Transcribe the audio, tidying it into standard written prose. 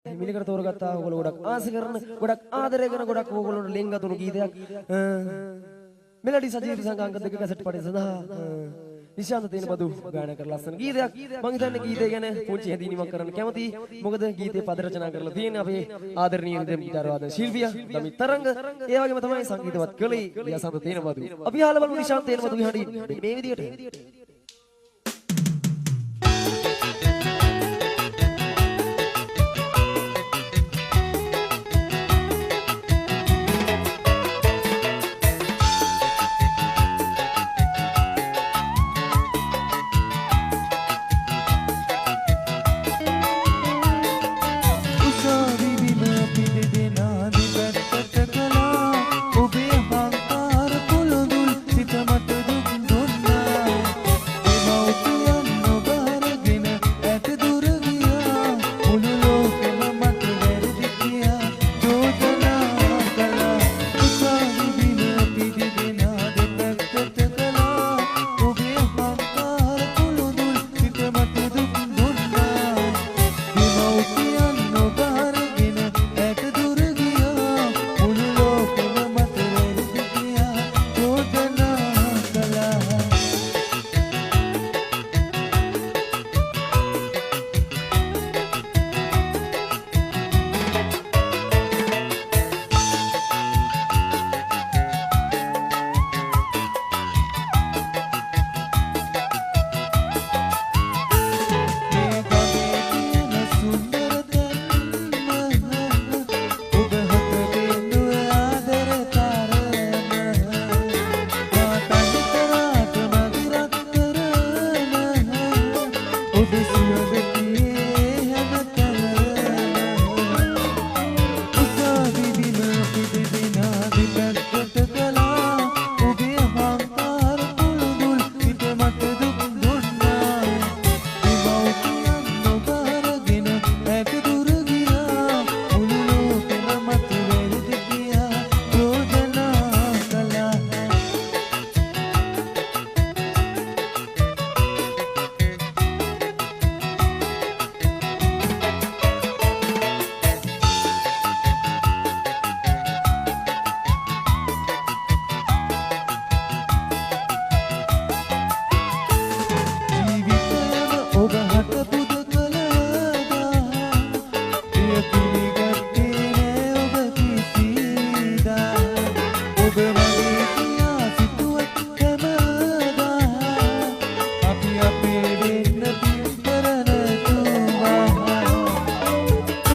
මිලකට තෝරගත්තා ඕගොල්ලෝ ගොඩක් ආස කරන ගොඩක් ආදරය කරන ගොඩක් ඕගොල්ලෝට ලෙන්ගතුණු ගීතයක් මෙලඩි සජීවී සංගාංග දෙක කැසට් පඩේ සඳහා නිශාන්ත තේන බදු ගායනා කරලා ලස්සන ගීතයක් මම හිතන්නේ ගීතය ගැන පුංචි හැඳින්වීමක් කරන්න කැමතියි මොකද ගීතේ පද රචනා කරලා තියෙන්නේ අපේ ආදරණීය නිදම් ගිටාර වාදන ශිල්පියා දමිත් තරංග ඒ වගේම තමයි සංගීතවත් කළේ ලියාසන්ත තේන බදු අපි අහලා බලමු නිශාන්ත තේන බදුගේ හඬින් මේ විදියට